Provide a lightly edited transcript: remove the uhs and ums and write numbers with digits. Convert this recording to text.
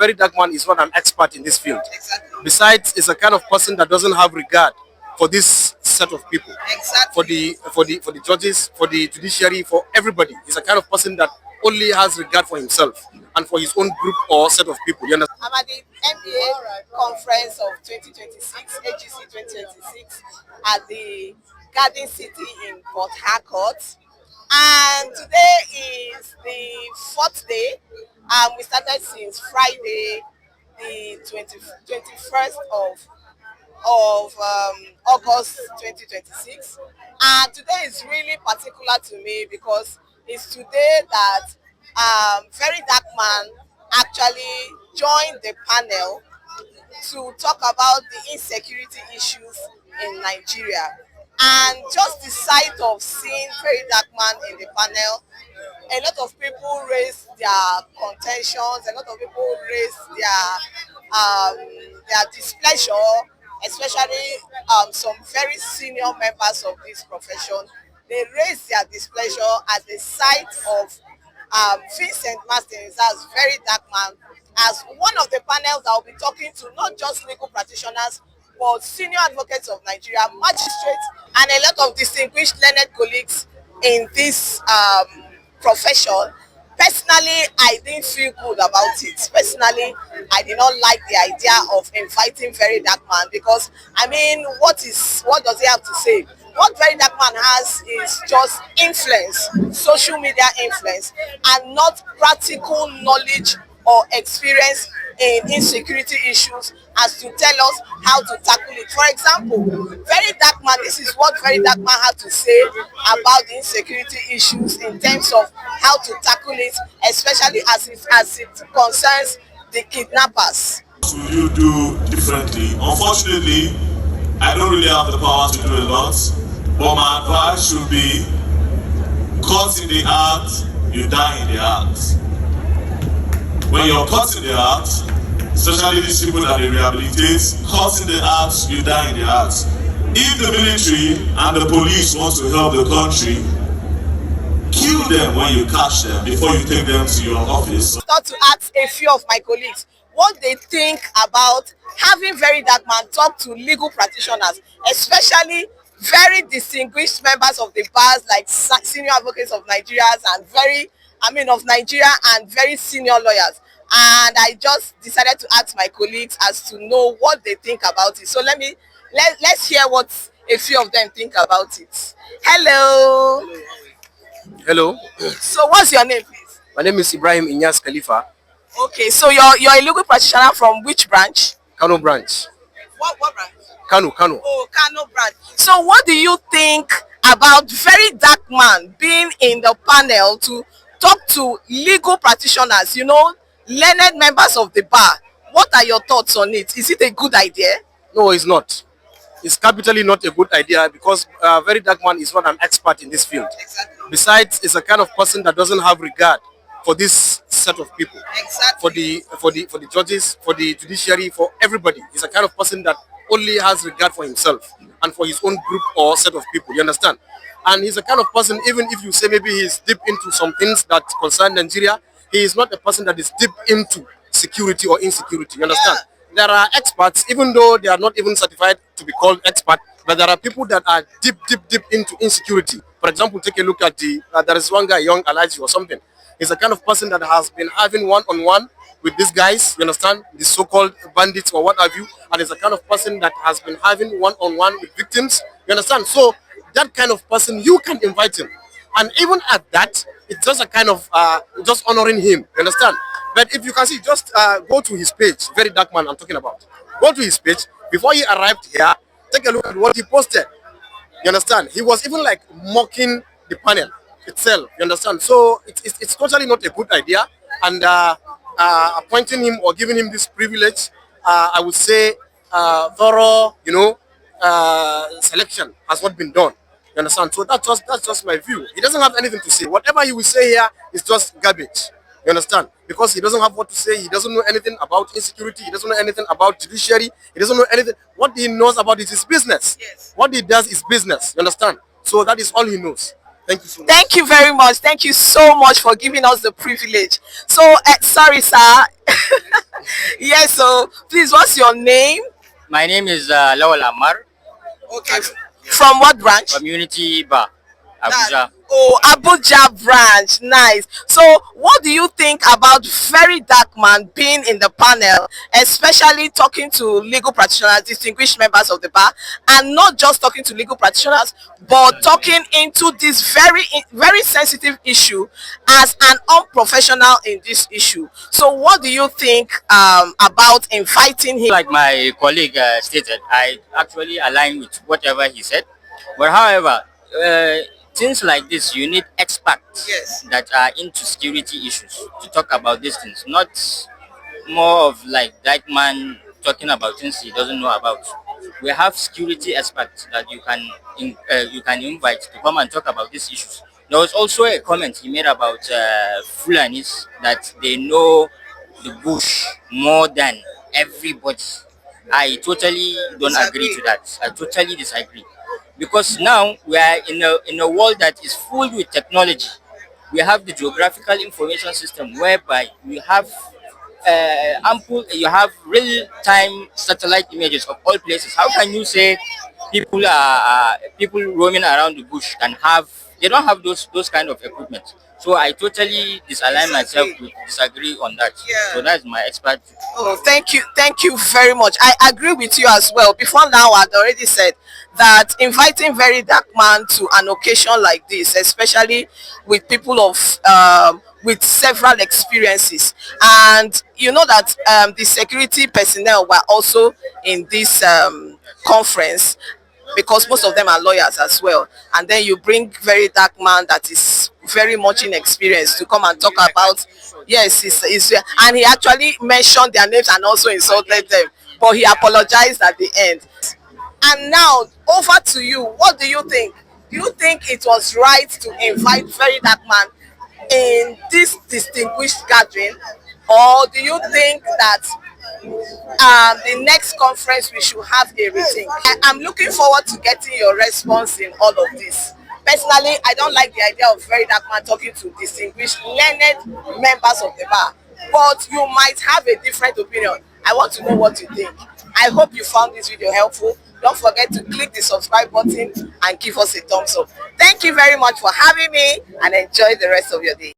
Very dark man is not an expert in this field. Exactly. Besides, is a kind of person that doesn't have regard for this set of people. Exactly. For the judges, for the judiciary, for everybody. He's a kind of person that only has regard for himself and for his own group or set of people. You understand? I'm at the MBA conference of 2026, AGC 2026, at the Garden City in Port Harcourt. And today is the fourth day. We started since Friday, the 21st of August 2026. And today is really particular to me because it's today that Very Dark Man actually joined the panel to talk about the insecurity issues in Nigeria. And just the sight of seeing Very Dark Man in the panel, a lot of people raised their contentions, a lot of people raised their displeasure, especially some very senior members of this profession. They raised their displeasure at the sight of Vincent Martins as Very Dark Man, as one of the panels that will be talking to not just legal practitioners, but senior advocates of Nigeria, magistrates, and a lot of distinguished learned colleagues in this profession. Personally, I didn't feel good about it. Personally, I did not like the idea of inviting Very Dark Man because, I mean, what does he have to say? What Very Dark Man has is just influence, social media influence, and not practical knowledge or experience in insecurity issues as to tell us how to tackle it. For example, Very Dark Man, this is what Very Dark Man had to say about the insecurity issues in terms of how to tackle it, especially as it concerns the kidnappers. What will you do differently? Unfortunately, I don't really have the power to do a lot, but my advice should be, caught in the act, you die in the act. When you're caught in the act, especially these people that they rehabilitate, caught in the act, you die in the act. If the military and the police want to help the country, kill them when you catch them before you take them to your office. I thought to ask a few of my colleagues what they think about having Very Dark Man talk to legal practitioners, especially very distinguished members of the bars like senior advocates of Nigeria of Nigeria and very senior lawyers. And I just decided to ask my colleagues as to know what they think about it. So let's hear what a few of them think about it. Hello. Hello. So what's your name, please? My name is Ibrahim Inyas Khalifa. Okay, so you're a legal practitioner from which branch? Kano branch. What branch? Kano. Oh, Kano branch. So what do you think about Very Dark Man being in the panel to talk to legal practitioners, learned members of the bar? What are your thoughts on it? Is it a good idea? No, it's not. It's capitally not a good idea because Very Dark Man is not an expert in this field. Exactly. Besides, it's a kind of person that doesn't have regard for this set of people. Exactly. For the judges, for the judiciary, for everybody. He's a kind of person that only has regard for himself and for his own group or set of people. You understand? And he's a kind of person, even if you say maybe he's deep into some things that concern Nigeria, he is not a person that is deep into security or insecurity. You understand? Yeah. There are experts, even though they are not even certified to be called expert, but there are people that are deep into insecurity. For example, take a look at there is one guy, Young Alaji or something. He's a kind of person that has been having one-on-one with these guys, you understand, the so-called bandits or what have you, and is a kind of person that has been having one-on-one with victims, you understand? So that kind of person, you can invite him. And even at that, it's just a kind of, just honoring him, you understand? But if you can see, just go to his page, Very Dark Man I'm talking about. Go to his page. Before he arrived here, take a look at what he posted. You understand? He was even like mocking the panel itself, you understand? So it's totally not a good idea. And appointing him or giving him this privilege, I would say thorough, selection has not been done. You understand? So that's just my view. He doesn't have anything to say. Whatever he will say here is just garbage. You understand? Because he doesn't have what to say. He doesn't know anything about insecurity. He doesn't know anything about judiciary. He doesn't know anything. What he knows about is his business. Yes. What he does is business. You understand? So that is all he knows. Thank you so much. Thank you very much. Thank you so much for giving us the privilege. So, sorry, sir. Yes, so please, what's your name? My name is Lawal Amar, Okay. From what branch? Community Bar, That, Abuja. oh, Abuja branch. Nice. So, what do you think about very dark man being in the panel, especially talking to legal practitioners, distinguished members of the bar, and not just talking to legal practitioners, but talking into this very sensitive issue as an unprofessional in this issue. So, what do you think about inviting him? Like my colleague stated, I actually align with whatever he said. But however, things like this, you need experts Yes. that are into security issues to talk about these things, not more of like that man talking about things he doesn't know about. We have security experts that you can invite to come and talk about these issues. There was also a comment he made about Fulanis that they know the bush more than everybody. I totally don't agree to that. I totally disagree because now we are in a world that is full with technology. We have the geographical information system whereby we have you have real-time satellite images of all places. How can you say people roaming around the bush can have they don't have those kind of equipment? So I totally disalign myself with disagree on that. So that's my expert. Oh, thank you very much. I agree with you as well. Before now, I'd already said that inviting very dark man to an occasion like this, especially with people of with several experiences, and you know that the security personnel were also in this conference because most of them are lawyers as well, and then you bring very dark man that is very much inexperienced to come and talk about. Yes, it's and he actually mentioned their names and also insulted them, but he apologized at the end. And now over to you. What do you think? Do you think it was right to invite very dark man in this distinguished gathering, or do you think that the next conference we should have a rethink? I'm looking forward to getting your response in all of this. Personally, I don't like the idea of very dark man talking to distinguished, learned members of the bar, but you might have a different opinion. I want to know what you think. I hope you found this video helpful. Don't forget to click the subscribe button and give us a thumbs up. Thank you very much for having me, and enjoy the rest of your day.